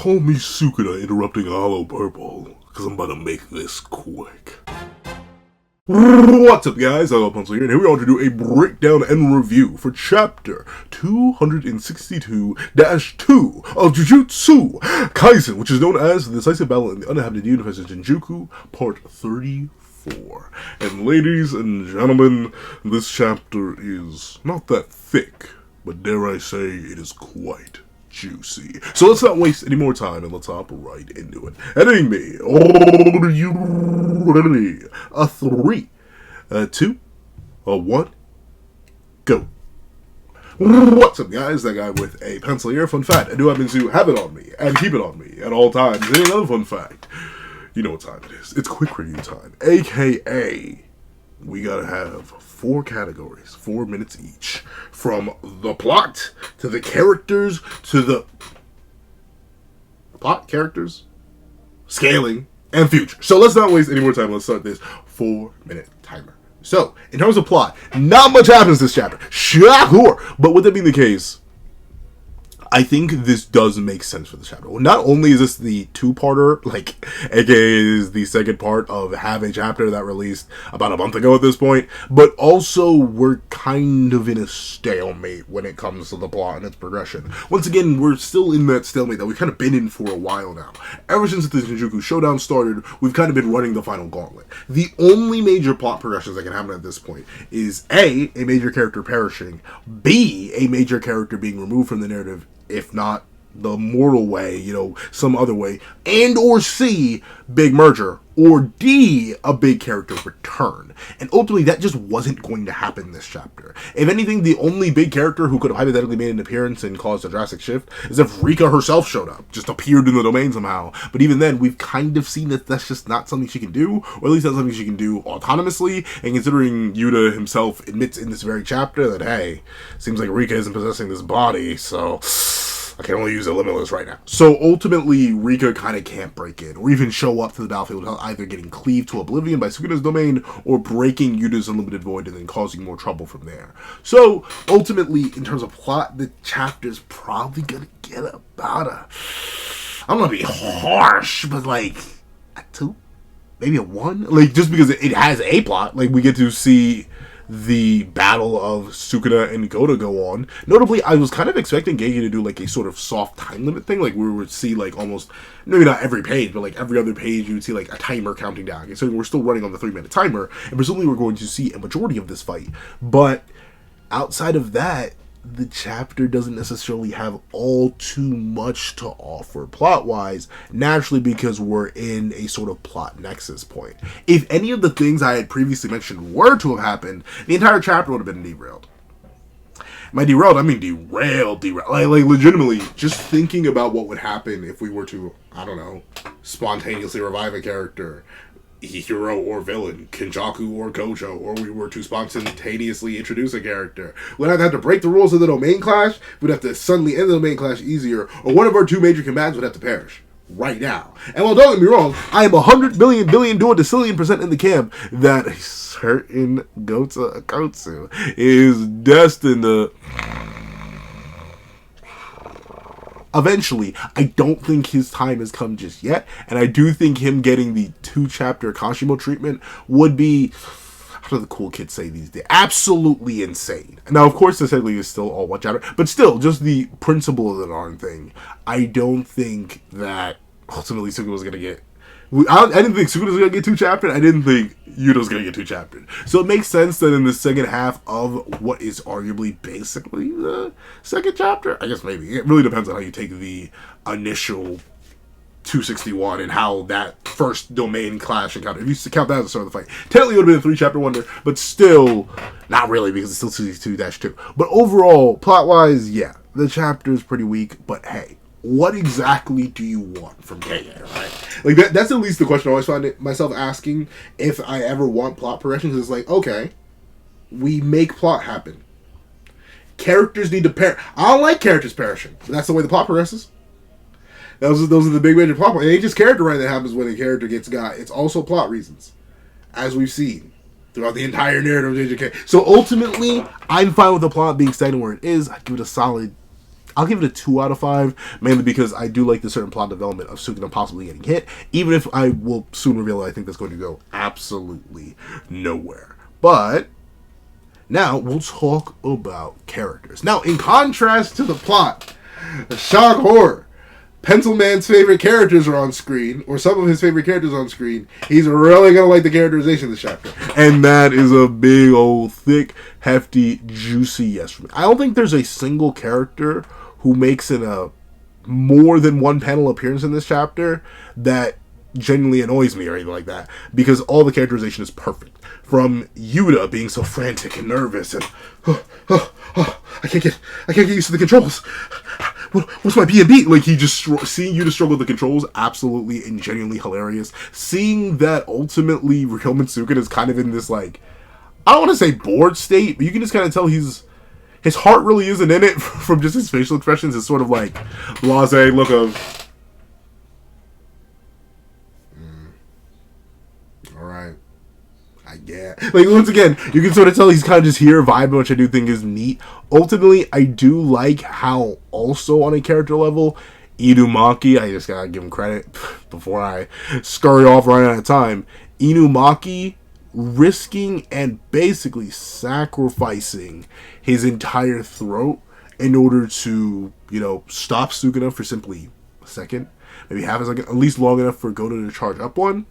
Call me Sukuna interrupting Hollow Purple, because I'm about to make this quick. What's up guys, I'm Pencil here, and here we are to do a breakdown and review for chapter 262-2 of Jujutsu Kaisen, which is known as the Decisive Battle in the Uninhabited Universe of Shinjuku, Part 34. And ladies and gentlemen, this chapter is not that thick, but dare I say it is quite juicy. So let's not waste any more time and let's hop right into it. Editing me, are you ready? A 3, a 2, a 1, go. What's up guys, that guy with a pencil here. Fun fact, I do happen to have it on me and keep it on me at all times. And another fun fact, you know what time it is. It's quick review time, aka we gotta have 4 categories, 4 minutes each. From the plot, to the characters, to the plot, characters, scaling, and future. So let's not waste any more time. Let's start this 4-minute timer. So, in terms of plot, not much happens this chapter. Shocker! But with that being the case, I think this does make sense for the chapter. Well, not only is this the 2-parter, like, aka is the second part of Have a Chapter that released about a month ago at this point, but also we're kind of in a stalemate when it comes to the plot and its progression. Once again, we're still in that stalemate that we've kind of been in for a while now. Ever since the Shinjuku Showdown started, we've kind of been running the final gauntlet. The only major plot progressions that can happen at this point is A, a major character perishing, B, a major character being removed from the narrative, if not the mortal way, you know, some other way, and or C, big merger, or D, a big character return. And ultimately, that just wasn't going to happen this chapter. If anything, the only big character who could have hypothetically made an appearance and caused a drastic shift is if Rika herself showed up, just appeared in the domain somehow. But even then, we've kind of seen that that's just not something she can do, or at least not something she can do autonomously, and considering Yuta himself admits in this very chapter that, hey, seems like Rika isn't possessing this body, so I can only use a limitless right now. So ultimately, Rika kind of can't break in, or even show up to the battlefield without either getting cleaved to oblivion by Sukuna's domain, or breaking Yuta's unlimited void and then causing more trouble from there. So ultimately, in terms of plot, the chapter's probably gonna get about a, I'm gonna be harsh, but like a 2, maybe a 1, like just because it has a plot. Like we get to see the battle of Sukuna and Goda go on. Notably, I was kind of expecting Geiki to do like a sort of soft time limit thing, like we would see like almost, maybe not every page, but like every other page you would see like a timer counting down. And so we're still running on the 3-minute timer, and presumably we're going to see a majority of this fight. But outside of that, the chapter doesn't necessarily have all too much to offer plot-wise, naturally because we're in a sort of plot nexus point. If any of the things I had previously mentioned were to have happened, the entire chapter would have been derailed. By derailed, I mean derailed. Like legitimately, just thinking about what would happen if we were to, I don't know, spontaneously revive a character, hero or villain, Kenjaku or Gojo, or we were to spontaneously introduce a character. We'd either have to break the rules of the domain clash, we'd have to suddenly end the domain clash easier, or one of our 2 major combatants would have to perish right now. And well, don't get me wrong, I am 100 billion decillion% in the camp that a certain Gota Akotsu is destined to eventually. I don't think his time has come just yet, and I do think him getting the 2-chapter Kashimo treatment would be, how do the cool kids say these days, absolutely insane. Now, of course, this technically is still all 1 chapter, but still, just the principle of the darn thing. I don't think that ultimately Suga was going to get, I didn't think Sukuna's going to get 2 chaptered. I didn't think Yuta's going to get 2 chaptered. So it makes sense that in the second half of what is arguably basically the second chapter, I guess maybe. It really depends on how you take the initial 261 and how that first domain clash encounter, if you count that as the start of the fight, technically it would have been a 3-chapter wonder, but still, not really because it's still 2-2-2. But overall, plot-wise, yeah, the chapter is pretty weak, but hey, what exactly do you want from Geiki, right? Like, that's at least the question I always find myself asking if I ever want plot progressions. It's like, okay, we make plot happen. Characters need to perish. I don't like characters perishing. So that's the way the plot progresses. Those are the big major plot points. It ain't just character writing that happens when a character gets got. It's also plot reasons, as we've seen throughout the entire narrative of JJK. So ultimately, I'm fine with the plot being stagnant where it is. I'd give it a solid I'll give it a 2 out of 5, mainly because I do like the certain plot development of Sukuna possibly getting hit, even if I will soon reveal I think that's going to go absolutely nowhere. But now we'll talk about characters. Now, in contrast to the plot, shock horror, Pencil Man's favorite characters are on screen, or some of his favorite characters on screen. He's really going to like the characterization of this chapter. And that is a big old, thick, hefty, juicy yes for me. I don't think there's a single character who makes a more than one panel appearance in this chapter that genuinely annoys me or anything like that, because all the characterization is perfect. From Yuta being so frantic and nervous and I can't get used to the controls. What's my B&B? Like, he just seeing Yuta struggle with the controls, absolutely and genuinely hilarious. Seeing that ultimately Ryoma Sukuna is kind of in this, like, I don't want to say bored state, but you can just kind of tell his heart really isn't in it from just his facial expressions. It's sort of like blasé look of, all right, I get. Like, once again, you can sort of tell he's kind of just here vibing, which I do think is neat. Ultimately, I do like how also on a character level, Inumaki, I just gotta give him credit before I scurry off right out of time. Inumaki risking and basically sacrificing his entire throat in order to, stop Sukuna for simply a second. Maybe half a second, at least long enough for Goto to charge up one.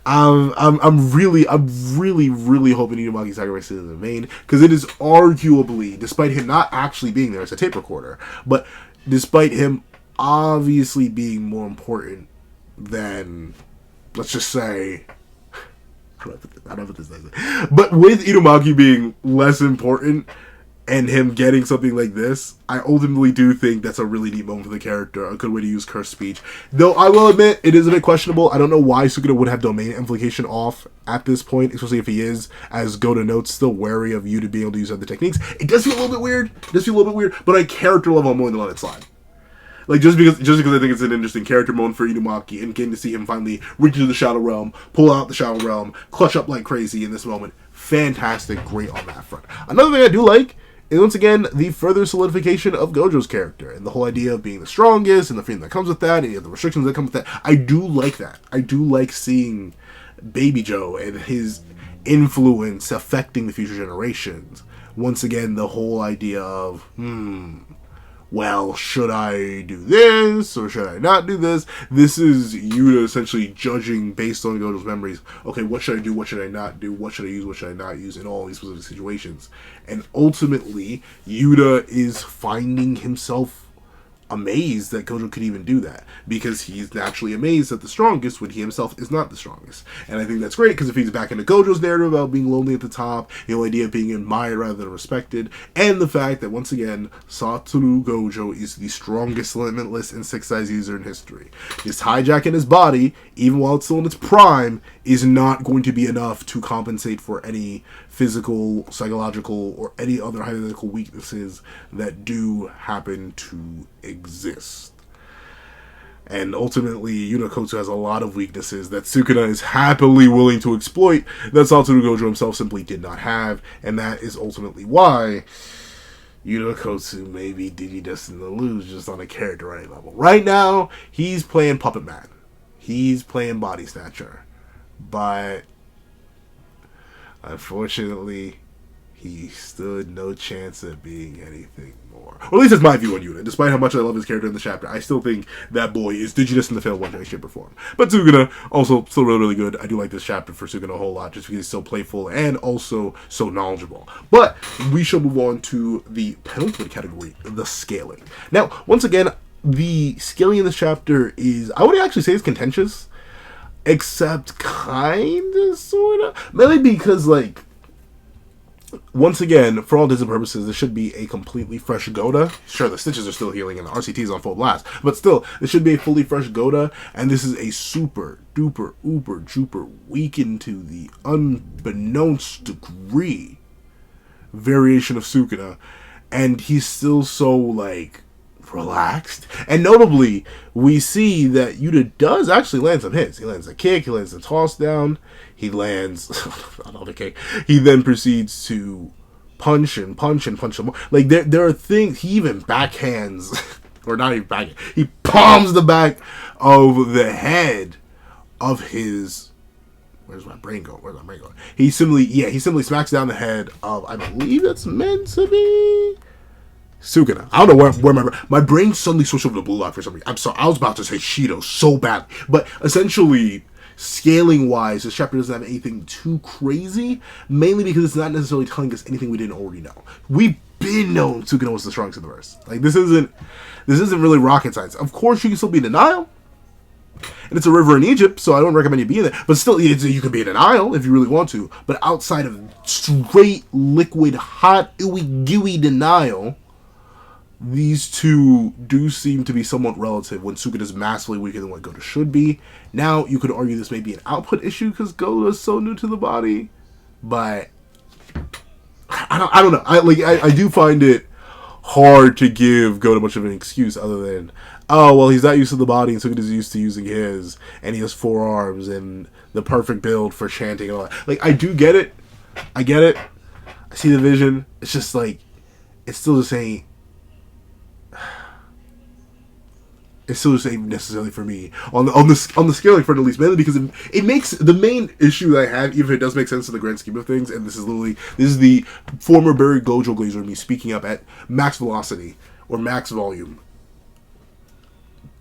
I'm really hoping Inumaki sacrifices in vain, because it is arguably, despite him not actually being there, it's a tape recorder, but despite him obviously being more important than, let's just say, I don't know what this is, but with Inumaki being less important and him getting something like this, I ultimately do think that's a really neat moment for the character, a good way to use cursed speech. Though I will admit, it is a bit questionable. I don't know why Sukuna would have domain amplification off at this point, especially if he is, as Goto notes, still wary of you to be able to use other techniques. It does feel a little bit weird, but on a character level, I'm willing to let it slide. Like, just because I think it's an interesting character moment for Inumaki, and getting to see him finally reach into the Shadow Realm, pull out the Shadow Realm, clutch up like crazy in this moment. Fantastic, great on that front. Another thing I do like is, once again, the further solidification of Gojo's character, and the whole idea of being the strongest, and the freedom that comes with that, and the restrictions that come with that. I do like that. I do like seeing Baby Joe and his influence affecting the future generations. Once again, the whole idea of, well, should I do this, or should I not do this? This is Yuta essentially judging based on Gojo's memories. Okay, what should I do, what should I not do, what should I use, what should I not use in all these specific situations? And ultimately, Yuta is finding himself amazed that Gojo could even do that, because he's naturally amazed at the strongest when he himself is not the strongest. And I think that's great, because it feeds back into Gojo's narrative about being lonely at the top, the whole idea of being admired rather than respected, and the fact that, once again, Satoru Gojo is the strongest limitless and six-size user in history. This hijack in his body, even while it's still in its prime, is not going to be enough to compensate for any physical, psychological, or any other hypothetical weaknesses that do happen to exist. And ultimately, Yunakotsu has a lot of weaknesses that Sukuna is happily willing to exploit that Satoru Gojo himself simply did not have, and that is ultimately why Yunakotsu may be destined to lose just on a character writing level. Right now, he's playing Puppet Man. He's playing Body Snatcher. But unfortunately, he stood no chance at being anything more. Or at least that's my view on Yuta. Despite how much I love his character in the chapter, I still think that boy is Digidestined to fail one way, shape, or form. But Sukuna, also still really, really good. I do like this chapter for Sukuna a whole lot, just because he's so playful and also so knowledgeable. But we shall move on to the penultimate category, the scaling. Now, once again, the scaling in this chapter is, I would actually say, it's contentious. Except kinda, sorta. Mainly because, like, once again, for all intents and purposes, this should be a completely fresh Goda. Sure, the stitches are still healing and the RCT is on full blast, but still, this should be a fully fresh Goda, and this is a super duper uber duper weakened to the unbeknownst degree variation of Sukuna, and he's still so, like, relaxed. And notably, we see that Yuta does actually land some hits. He lands a kick, he lands a toss down, he lands another kick. He then proceeds to punch and punch and punch some more. Like there are things he even backhands, or not even backhand. He palms the back of the head of his. Where's my brain going? He simply smacks down the head of, I believe it's meant to be Sukuna. I don't know where my brain suddenly switched over to Blue Lock for some reason. I'm sorry, I was about to say Shido so badly, but essentially, scaling wise, this chapter doesn't have anything too crazy, mainly because it's not necessarily telling us anything we didn't already know. We've been known Sukuna was the strongest in the verse. Like this isn't really rocket science. Of course, you can still be in denial. And it's a river in Egypt, so I don't recommend you being there. But still, you can be in an aisle if you really want to. But outside of straight, liquid, hot, ooey gooey denial, these two do seem to be somewhat relative when Sukuna is massively weaker than what Goda should be. Now, you could argue this may be an output issue because Goda is so new to the body. But I don't know. I do find it hard to give Goda much of an excuse other than, oh, well, he's not used to the body, and so he's used to using his, and he has 4 arms, and the perfect build for chanting and all that. Like, I do get it. I get it. I see the vision. It's just, like, it still just ain't necessarily for me on the scaling front, at least, mainly because it makes the main issue that I have, even if it does make sense in the grand scheme of things, and this is the former buried Gojo Glazer me speaking up at max velocity or max volume.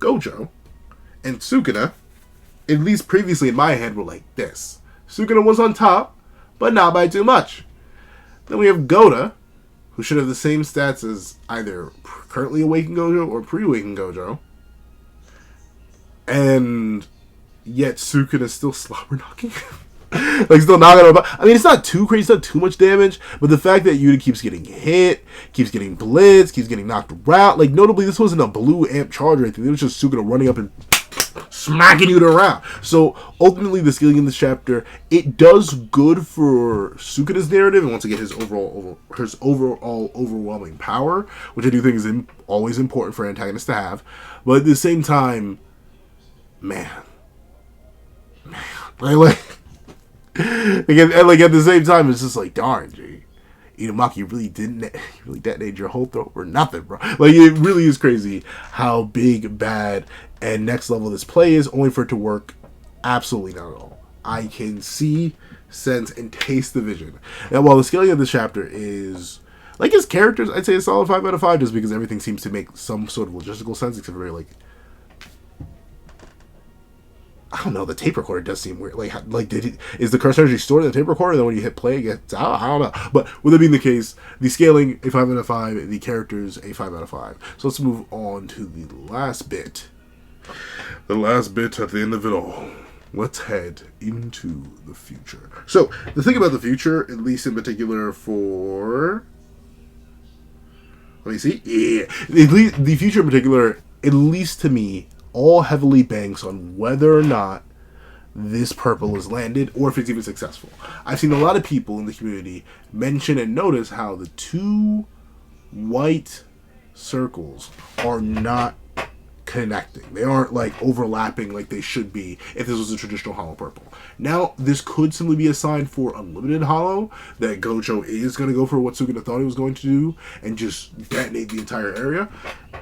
Gojo and Sukuna, at least previously in my head, were like this. Sukuna was on top, but not by too much. Then we have Goda, who should have the same stats as either currently awakened Gojo or pre-awakened Gojo. And yet Sukuna still slobber knocking. Like, still knocking him about. I mean, it's not too crazy, it's not too much damage, but the fact that Yuta keeps getting hit, keeps getting blitzed, keeps getting knocked around. Like, notably, this wasn't a blue amp charge or anything. It was just Sukuna running up and smacking Yuta around. So, ultimately, the scaling in this chapter, it does good for Sukuna's narrative, and once again, his overall overwhelming power, which I do think is always important for antagonists to have. But at the same time, man, like at the same time, it's just like, darn, G, Inumaki, you really detonated your whole throat for nothing, bro. Like, it really is crazy how big, bad, and next level this play is, only for it to work absolutely not at all. I can see, sense, and taste the vision. And while the scaling of this chapter is, like, his characters, I'd say a solid 5 out of 5, just because everything seems to make some sort of logistical sense, except for very, like, I don't know, the tape recorder does seem weird. Is the curse energy stored in the tape recorder, and then when you hit play, it gets out? I don't know. But with that being the case, the scaling, a 5 out of 5, the characters, a 5 out of 5. So let's move on to the last bit. The last bit at the end of it all. Let's head into the future. So, the thing about the future, at least in particular for... Let me see. Yeah. The future in particular, at least to me, all heavily banks on whether or not this purple is landed or if it's even successful. I've seen a lot of people in the community mention and notice how the 2 white circles are not connecting. They aren't, like, overlapping like they should be if this was a traditional hollow purple. Now, this could simply be a sign for unlimited hollow, that Gojo is going to go for what Sukuna thought he was going to do and just detonate the entire area,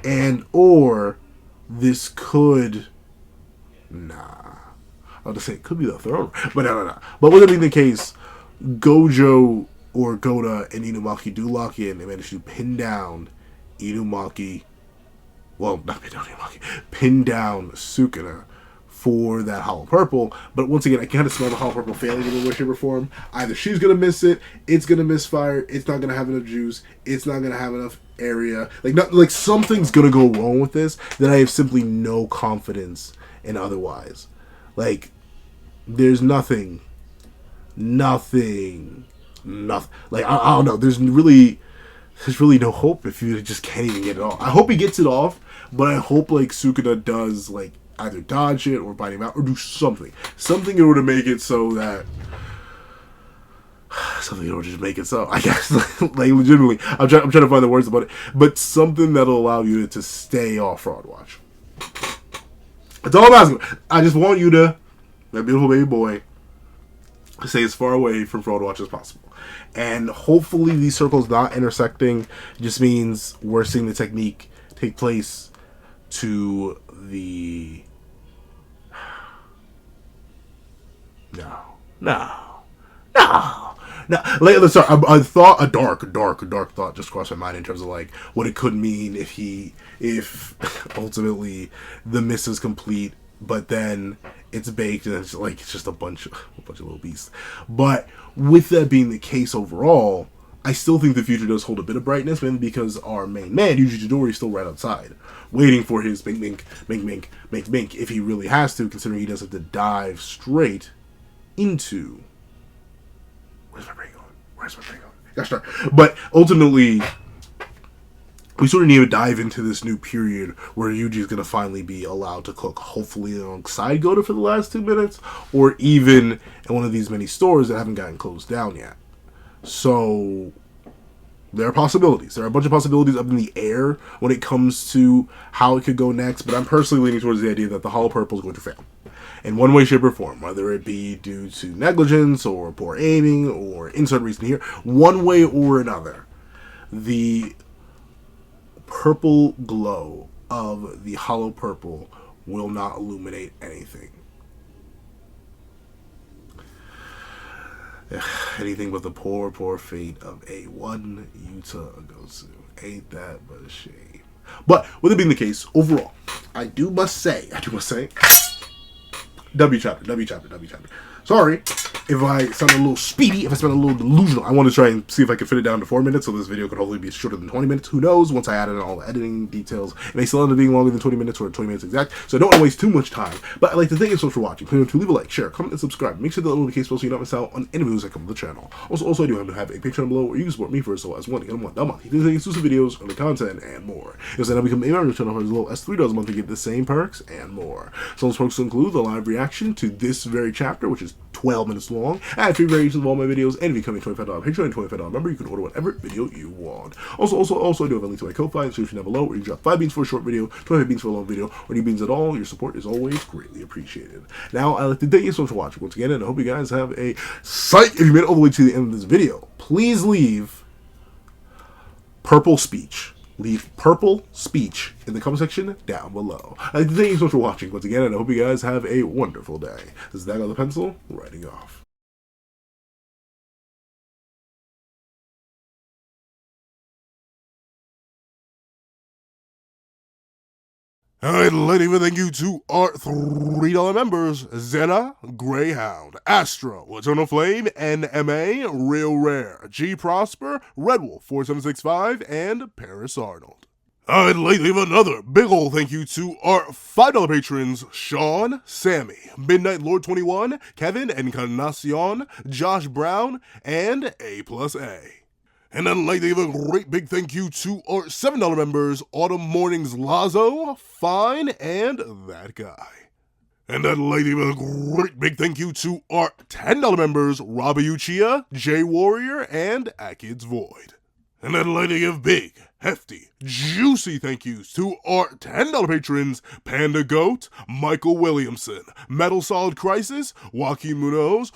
and or this could... I'll just say it could be the throne. But no. But with it being the case, Gojo or Goda and Inumaki do lock in. They manage to pin down Inumaki. Well, not pin down Inumaki. Pin down Sukuna for that hollow purple. But once again, I kind of smell the hollow purple failing in the way, shape, or form. Either she's going to miss it, it's going to misfire, it's not going to have enough juice, it's not going to have enough area. Like something's going to go wrong with this that I have simply no confidence in otherwise. Like, there's nothing. Like, I don't know. There's really no hope if you just can't even get it off. I hope he gets it off, but I hope, like, Sukuna does, like, either dodge it or bite him out or do something in order to make it so that something in order to just make it so, I guess. Like, legitimately, I'm trying to find the words about it, but something that'll allow you to stay off Fraud Watch. That's all I'm asking. I just want you to, that beautiful baby boy, stay as far away from Fraud Watch as possible. And hopefully these circles not intersecting just means we're seeing the technique take place to the... No. Like, sorry, I thought a dark thought just crossed my mind in terms of like what it could mean if ultimately the miss is complete, but then it's baked and it's just a bunch of little beasts. But with that being the case overall, I still think the future does hold a bit of brightness, mainly because our main man, Yuji Chidori, is still right outside, waiting for his mink, if he really has to, considering he does have to dive straight into... Where's my brain going? Gosh darn. But ultimately, we sort of need to dive into this new period where Yuji's going to finally be allowed to cook, hopefully alongside Goda for the last 2 minutes, or even in one of these many stores that haven't gotten closed down yet. So there are possibilities. There are a bunch of possibilities up in the air when it comes to how it could go next, but I'm personally leaning towards the idea that the Hollow Purple is going to fail in one way, shape, or form, whether it be due to negligence or poor aiming or insert reason here, one way or another. The purple glow of the Hollow Purple will not illuminate anything. Anything but the poor fate of A1 Yuta Ogosu. Ain't that but a shame. But with it being the case, overall, I must say, W chapter. Sorry if I sound a little speedy, if I sound a little delusional. I want to try and see if I can fit it down to 4 minutes, so this video could hopefully be shorter than 20 minutes. Who knows? Once I add in all the editing details, it may still end up being longer than 20 minutes or 20 minutes exact, so I don't want to waste too much time. But I'd like to thank you so much for watching. Please to leave a like, share, comment, and subscribe. Make sure the notification bell so you don't miss out on any videos that come to the channel. Also, I do have a Patreon below where you can support me for as low as $1 a month. You can see exclusive videos, early content, and more. You'll sign up become a member of the channel for as low as $3 a month to get the same perks and more. So those perks include the live reaction to this very chapter, which is 12 minutes long, and free variations of all my videos, and becoming a $25 Patreon and $25 member, you can order whatever video you want. Also, I do have a link to my Ko-Fi in the description down below, where you drop 5 beans for a short video, 25 beans for a long video, or any beans at all. Your support is always greatly appreciated. Now, I'd like to thank you so much for watching once again, and I hope you guys have a sight. If you made it all the way to the end of this video, please leave purple speech. Leave purple speech in the comment section down below. I'd like to thank you so much for watching once again, and I hope you guys have a wonderful day. This is Dag on the Pencil, writing off. I'd like to thank you to our $3 members: Zena, Greyhound, Astro, Eternal Flame, NMA, Real Rare, G Prosper, Red Wolf 4765, and Paris Arnold. I'd like to give another big ol' thank you to our $5 patrons: Sean, Sammy, Midnight Lord 21, Kevin Encarnacion, Josh Brown, and A+A. And I'd like to give a great big thank you to our $7 members: Autumn Mornings Lazo, Fine, and That Guy. And I'd like to give a great big thank you to our $10 members: Robbie Uchiha, Jay Warrior, and Akid's Void. And I'd like to give big, hefty, juicy thank yous to our $10 patrons: Panda Goat, Michael Williamson, Metal Solid Crisis, Joaquin Munoz,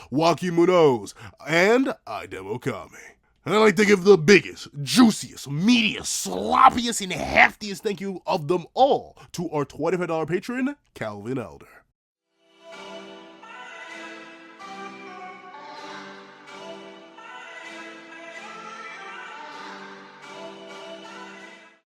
and Idem Okami. And I'd like to give the biggest, juiciest, meatiest, sloppiest, and heftiest thank you of them all to our $25 patron, Calvin Elder.